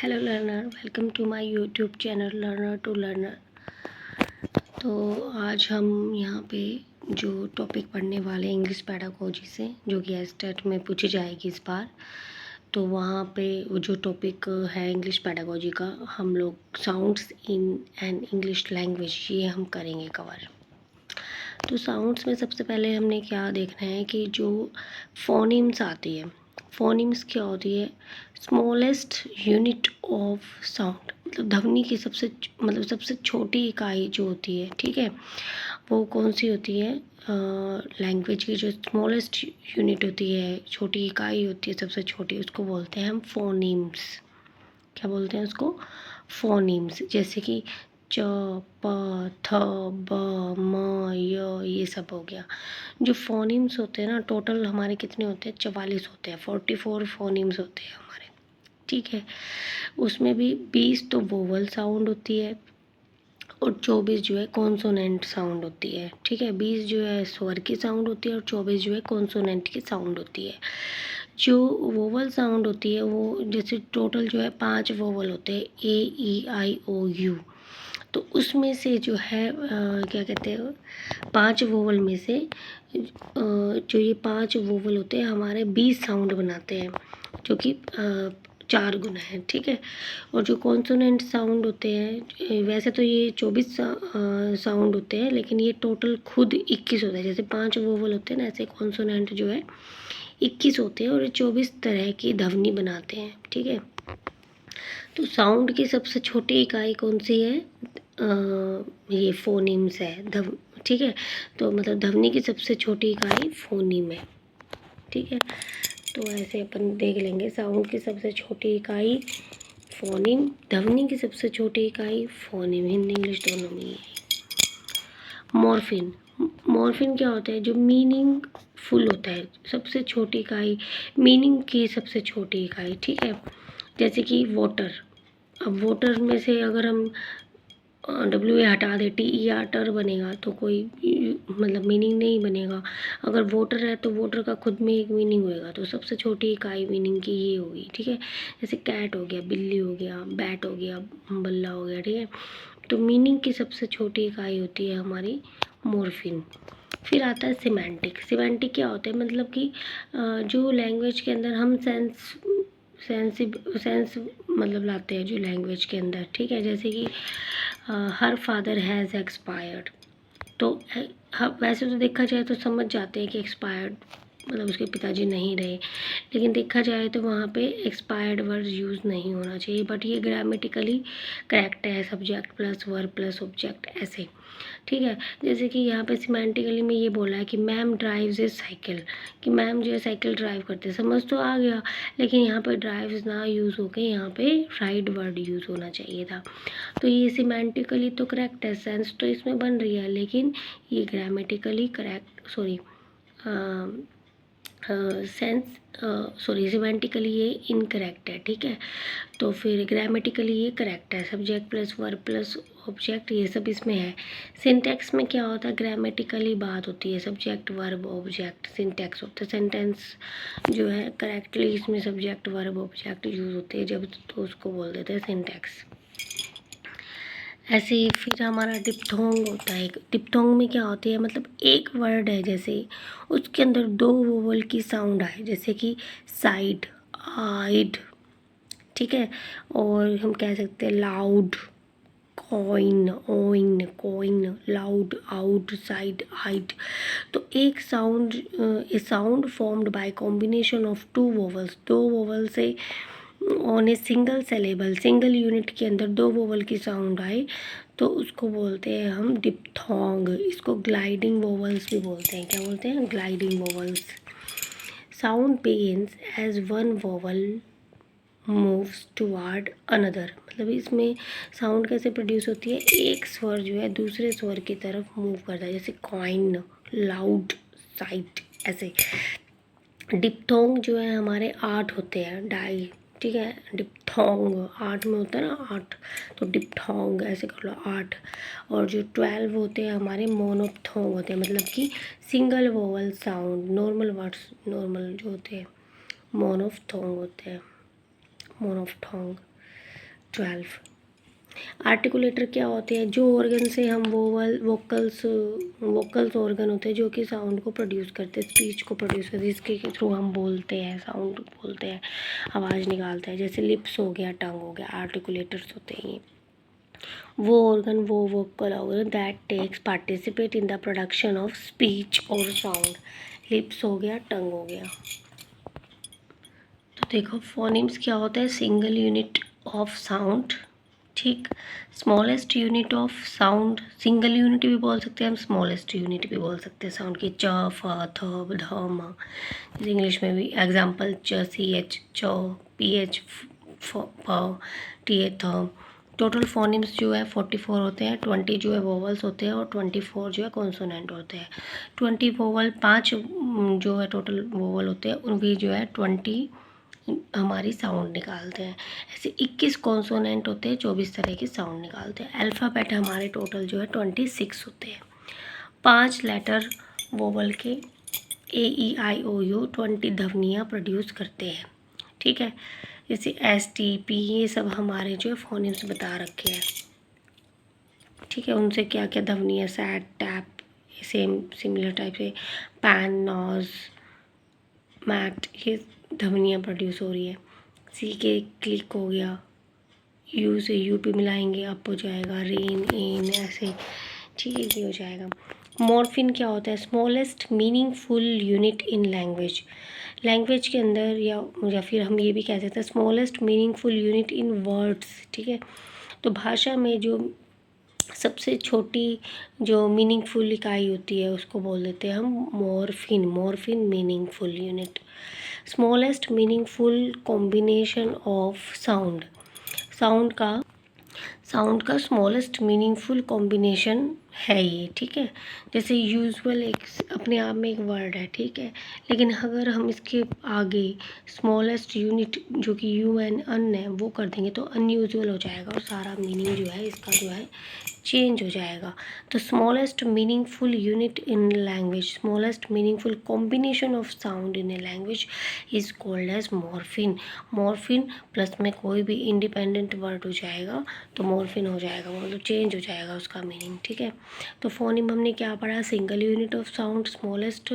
Hello learner, welcome to my YouTube channel learner to learner. तो आज हम यहाँ पे जो टॉपिक पढ़ने वाले इंग्लिश पैडागोजी से, जो कि एस्टेट में पूछी जाएगी इस बार, तो वहाँ पे वो जो टॉपिक है इंग्लिश पैडागोजी का, हम लोग sounds in an English language, ये हम करेंगे कवर। तो साउंड्स में सबसे पहले हमने क्या देखना है कि जो फोनीम्स आती है, फोनीम्स क्या होती है? स्मॉलेस्ट यूनिट ऑफ साउंड, मतलब ध्वनि की सबसे छोटी इकाई जो होती है, ठीक है, वो कौन सी होती है? लैंग्वेज की जो स्मॉलेस्ट यूनिट होती है, छोटी इकाई होती है, सबसे छोटी, उसको बोलते हैं हम फोनीम्स। क्या बोलते हैं उसको? फोनीम्स। जैसे कि च, प, थ, ब, म, य, ये सब हो गया। जो फोनीम्स होते हैं ना, टोटल हमारे कितने होते हैं? 44 होते हैं, 44 फोनीम्स होते हैं हमारे, ठीक है। उसमें भी 20 तो वोवल साउंड होती है और 24 जो है कॉन्सोनेंट साउंड होती है, ठीक है। 20 जो है स्वर की साउंड होती है और 24 जो है कॉन्सोनेंट की साउंड होती है। जो वोवल साउंड होती है वो, जैसे टोटल जो है 5 वोवल होते हैं, A, E, I, O, U। तो उसमें से जो है क्या कहते हैं, 5 वोवल में से जो ये 5 वोवल होते हैं हमारे 20 साउंड बनाते हैं, जो कि 4 गुना है, ठीक है। और जो कॉन्सोनेंट साउंड होते हैं, वैसे तो ये 24 साउंड होते हैं, लेकिन ये टोटल खुद 21 होता है। जैसे 5 वोवल होते हैं ना, ऐसे कॉन्सोनेंट जो है 21 होते हैं और ये 24 तरह की ध्वनि बनाते हैं, ठीक है। तो साउंड की सबसे छोटी इकाई कौन सी है? ये फोनीम्स है, ठीक है। तो मतलब ध्वनि की सबसे छोटी इकाई फोनीम है, ठीक है। तो ऐसे अपन देख लेंगे, साउंड की सबसे छोटी इकाई फोनीम, ध्वनि की सबसे छोटी इकाई फोनीम, हिंदी इंग्लिश दोनों में ही है। मॉर्फिन, मॉर्फिन क्या होता है? जो मीनिंग फुल होता है, सबसे छोटी इकाई, मीनिंग की सबसे छोटी इकाई, ठीक है। जैसे कि वाटर, अब वाटर में से अगर हम WA हटा दे, TER टर बनेगा तो कोई मतलब मीनिंग नहीं बनेगा। अगर वोटर है तो वोटर का खुद में एक मीनिंग होएगा, तो सबसे छोटी इकाई मीनिंग की ये होगी, ठीक है। जैसे कैट हो गया, बिल्ली हो गया, बैट हो गया, बल्ला हो गया, ठीक है। तो मीनिंग की सबसे छोटी इकाई होती है हमारी मॉर्फिन। फिर आता है सिमेंटिक। सिमेंटिक क्या होता है? मतलब कि जो लैंग्वेज के अंदर हम सेंस मतलब लाते हैं जो लैंग्वेज के अंदर, ठीक है। जैसे कि हर फादर हैज़ एक्सपायर्ड, तो वैसे तो देखा जाए तो समझ जाते हैं कि एक्सपायर्ड मतलब उसके पिताजी नहीं रहे, लेकिन देखा जाए तो वहाँ पे एक्सपायर्ड वर्ड यूज़ नहीं होना चाहिए, बट ये ग्रामेटिकली करेक्ट है, subject plus verb plus object ऐसे, ठीक है। जैसे कि यहाँ पे सिमेंटिकली में ये बोला है कि मैम ड्राइव्स ए साइकिल, कि मैम जो है साइकिल ड्राइव करते हैं, समझ तो आ गया, लेकिन यहाँ पे ड्राइव्स ना यूज़ होके यहाँ पे राइड वर्ड यूज़ होना चाहिए था। तो ये सिमेंटिकली तो करेक्ट है, सेंस तो इसमें बन रही है, लेकिन ये ग्रामेटिकली करेक्ट, सिमेंटिकली ये इनकरेक्ट है, ठीक है। तो फिर ग्रामेटिकली ये करेक्ट है, subject plus verb plus object ये सब इसमें है। सिंटैक्स में क्या होता है? ग्रामेटिकली बात होती है, सब्जेक्ट वर्ब ऑब्जेक्ट सिंटैक्स होता है। सेंटेंस जो है करेक्टली इसमें सब्जेक्ट वर्ब ऑब्जेक्ट यूज़ होते हैं जब, तो उसको बोल देते हैं सिंटैक्स। ऐसे ही फिर हमारा डिप्थोंग होता है। डिप्थोंग में क्या होती है? मतलब एक वर्ड है, जैसे उसके अंदर 2 वोवल की साउंड आए, जैसे कि साइड, आइड, ठीक है। और हम कह सकते हैं लाउड, कॉइन, ओइन, coin, loud, out, side, height. तो एक sound, a sound formed by combination of 2 vowels, 2 vowel से on a single syllable, single unit के अंदर 2 वोवल की साउंड आए, तो उसको बोलते हैं हम डिप्थोंग। इसको ग्लाइडिंग वोवल्स भी बोलते हैं। क्या बोलते हैं? Gliding vowels. Sound begins as one vowel moves toward another, मतलब इसमें साउंड कैसे प्रोड्यूस होती है? एक स्वर जो है दूसरे स्वर की तरफ मूव करता है, जैसे कॉइन, लाउड, साइट, ऐसे। डिप्थोंग जो है हमारे 8 होते हैं, डाई, ठीक है। डिप्थोंग 8 में होता है ना, 8, तो डिप्थोंग ऐसे कर लो 8। और जो 12 होते हैं हमारे मोनोप्थोंग होते हैं, मतलब कि single vowel sound, normal words, normal जो होते हैं मोनोप्थोंग होते हैं, मोनोप्थोंग। 12। आर्टिकुलेटर क्या होते हैं? जो ऑर्गन से हम वोकल्स ऑर्गन होते हैं जो कि साउंड को प्रोड्यूस करते हैं, स्पीच को प्रोड्यूस करते हैं, जिसके थ्रू हम बोलते हैं, साउंड बोलते हैं, आवाज़ निकालते हैं। जैसे लिप्स हो गया, टंग हो गया, आर्टिकुलेटर्स होते हैं ये। वो ऑर्गन, वो vocal organ that takes participate in the production of speech और साउंड। लिप्स हो गया, टंग हो गया। तो देखो फोनिम्स क्या होता है? सिंगल यूनिट ऑफ साउंड, ठीक। Smallest unit of sound, single unit भी बोल सकते हैं हम, स्मॉलेस्ट यूनिट भी बोल सकते हैं साउंड की। च, फ, थ, ध, म। इंग्लिश में भी एग्जाम्पल च, सी एच, च, पी एच, फ, टी ए, थ। टोटल फोनिम्स जो है 44 होते हैं। 20 जो है वोवल्स होते हैं और 24 जो है कॉन्सोनेंट होते हैं। 20 वोवल, 5 जो है टोटल वोवल होते हैं, उनकी जो है 20 हमारी साउंड निकालते हैं। ऐसे 21 कॉन्सोनेंट होते हैं, 24 तरह के साउंड निकालते हैं। अल्फ़ाबेट हमारे टोटल जो है 26 होते हैं। 5 लेटर वोवल के ए, ई, आई, ओ, यू 20 ध्वनियाँ प्रोड्यूस करते हैं, ठीक है। जैसे एस, टी, पी, ये सब हमारे जो है फोनिम्स बता रखे हैं, ठीक है। उनसे क्या क्या ध्वनियाँ, sad, tap, same similar type से पैन, नॉज, मैट, ये ध्वनियाँ प्रोड्यूस हो रही है। सी के क्लिक हो गया, यू से यू पे मिलाएंगे अप हो जाएगा, रेन, एन, ऐसे, ठीक है, ये हो जाएगा। मॉर्फिन क्या होता है? Smallest meaningful unit in language. Language के अंदर या फिर हम ये भी कह सकते हैं स्मॉलेस्ट मीनिंगफुल यूनिट इन वर्ड्स, ठीक है। तो भाषा में जो सबसे छोटी जो मीनिंगफुल इकाई होती है उसको बोल देते हैं हम morphine. Morphine meaningful unit. Smallest meaningful combination of sound. Sound का स्मॉलेस्ट मीनिंगफुल कॉम्बिनेशन है ये, ठीक है। जैसे यूजुअल एक अपने आप में एक वर्ड है, ठीक है, लेकिन अगर हम इसके आगे स्मॉलेस्ट यूनिट जो कि यू एन अन है वो कर देंगे तो अनयूजुअल हो जाएगा और सारा मीनिंग जो है इसका जो है चेंज हो जाएगा। तो smallest meaningful unit in language, smallest meaningful combination of sound in a language is called as morpheme. Morpheme plus में कोई भी इंडिपेंडेंट वर्ड हो जाएगा तो मॉर्फिन हो जाएगा, मतलब चेंज हो जाएगा उसका मीनिंग, ठीक है। तो फोनिम हमने क्या पढ़ा? Single unit of sound, smallest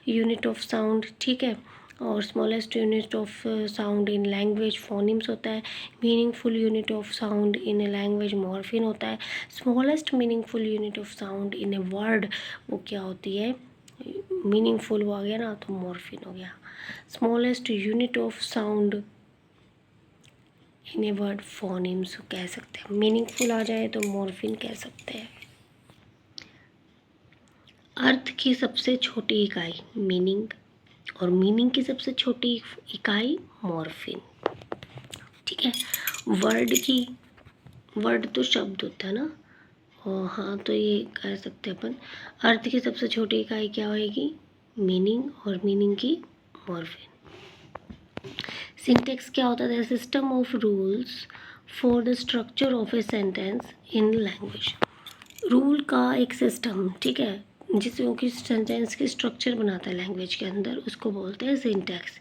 unit of sound, ठीक है। और smallest unit of sound in language phonemes होता है। Meaningful unit of sound in a language morpheme होता है। Smallest meaningful unit of sound in a word वो क्या होती है? मीनिंगफुल वो आ गया ना तो मॉर्फिन हो गया। Smallest unit of sound in a word phonemes कह सकते हैं। मीनिंगफुल आ जाए तो मॉर्फिन कह सकते हैं। अर्थ की सबसे छोटी इकाई मीनिंग और मीनिंग की सबसे छोटी इकाई मॉर्फिन, ठीक है। वर्ड तो शब्द होता है ना, और हाँ तो ये कह सकते हैं अपन। अर्थ की सबसे छोटी इकाई क्या होएगी? मीनिंग, और मीनिंग की मॉर्फिन। सिंटेक्स क्या होता है? System of rules for the structure of a sentence in language. Rule का एक सिस्टम, ठीक है, जिसमें कि सेंटेंस की स्ट्रक्चर बनाता है लैंग्वेज के अंदर, उसको बोलते हैं सिंटैक्स।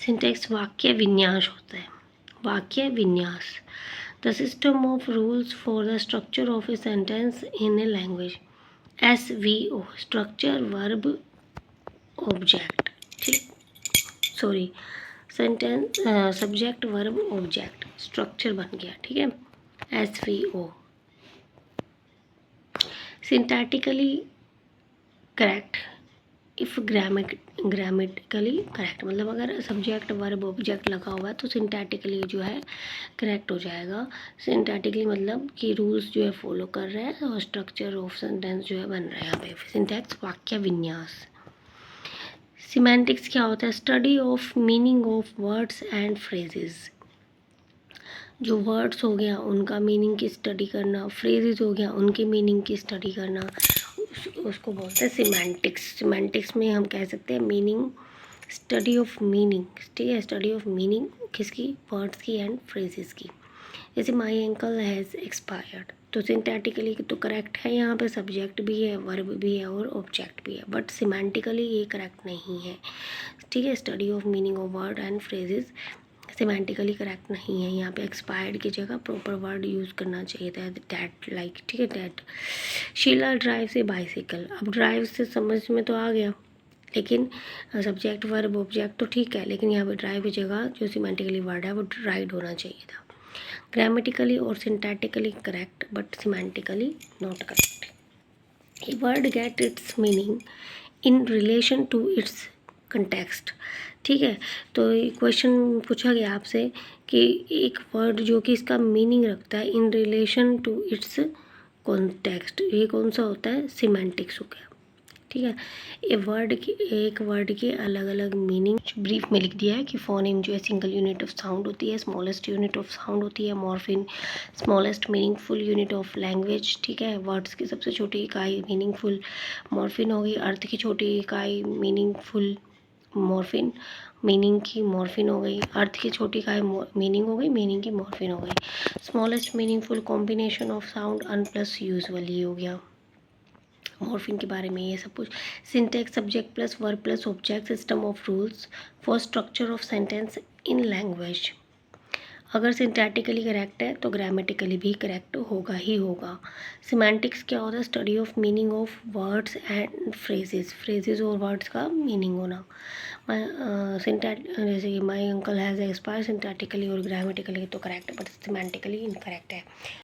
सिंटैक्स वाक्य विन्यास होता है, वाक्य विन्यास। The system of rules for the structure of a sentence in a language. SVO, structure verb object, ठीक, sorry, sentence subject verb object structure बन गया, ठीक है, SVO। Syntactically correct if grammatically correct, मतलब अगर सब्जेक्ट वर्ब ऑब्जेक्ट लगा हुआ है तो सिंटैटिकली जो है करेक्ट हो जाएगा। सिंटैटिकली मतलब कि रूल्स जो है फॉलो कर रहे हैं और स्ट्रक्चर ऑफ सेंटेंस जो है बन रहा है यहाँ पे। सिंटैक्स वाक्य विन्यास। सिमेंटिक्स क्या होता है? Study of meaning of words and phrases. जो वर्ड्स हो गया उनका मीनिंग की स्टडी करना, फ्रेजेस हो गया उनके मीनिंग की स्टडी करना, उसको बोलते हैं सिमेंटिक्स। सिमेंटिक्स में हम कह सकते हैं मीनिंग, स्टडी ऑफ मीनिंग, ठीक है, स्टडी ऑफ मीनिंग किसकी? वर्ड्स की एंड फ्रेजेस की। जैसे माई एंकल हैज़ एक्सपायर्ड, तो सिंटैटिकली तो करेक्ट है, यहाँ पे सब्जेक्ट भी है, वर्ब भी है और ऑब्जेक्ट भी है, बट सिमेंटिकली ये करेक्ट नहीं है, ठीक है। Study of meaning of word and phrases semantically correct नहीं है। यहाँ पे एक्सपायर्ड की जगह प्रॉपर वर्ड यूज़ करना चाहिए था, दैट, लाइक, ठीक है, दैट। शीला ड्राइव से बाइसिकल, अब ड्राइव से समझ में तो आ गया, लेकिन सब्जेक्ट वर्ब ऑब्जेक्ट तो ठीक है, लेकिन यहाँ पे ड्राइव की जगह जो सिमेंटिकली वर्ड है वो राइड होना चाहिए था। ग्रामेटिकली और syntactically correct but semantically not correct. A word get its meaning in relation to its context। ठीक है, तो क्वेश्चन पूछा गया आपसे कि एक वर्ड जो कि इसका मीनिंग रखता है in relation to its context, ये कौन सा होता है, सिमेंटिक्स हो गया। ठीक है, एक वर्ड के अलग अलग मीनिंग ब्रीफ में लिख दिया है कि फोनेम जो है सिंगल यूनिट ऑफ साउंड होती है, स्मॉलेस्ट यूनिट ऑफ साउंड होती है, morphine smallest meaningful unit of language. ठीक है, वर्ड्स की सबसे छोटी इकाई मीनिंगफुल मॉर्फिन होगी, अर्थ की छोटी इकाई मीनिंगफुल मॉर्फिन, मीनिंग की मॉर्फिन हो गई, अर्थ की छोटी इकाई मीनिंग हो गई, मीनिंग की मॉर्फिन हो गई। Smallest meaningful combination of sound un plus usually हो गया मॉर्फिन के बारे में ये सब कुछ। Syntax subject plus verb plus object, system of rules for structure of sentence in language. अगर सिंटैटिकली करेक्ट है तो ग्रामेटिकली भी करेक्ट होगा ही होगा। सिमेंटिक्स क्या होता है, study of meaning of words and phrases, phrases और वर्ड्स का मीनिंग होना। जैसे कि माई अंकल हैज़ एक्सपायर, सिंटैटिकली और ग्रामेटिकली तो करेक्ट बट सिमेंटिकली इनकरेक्ट है।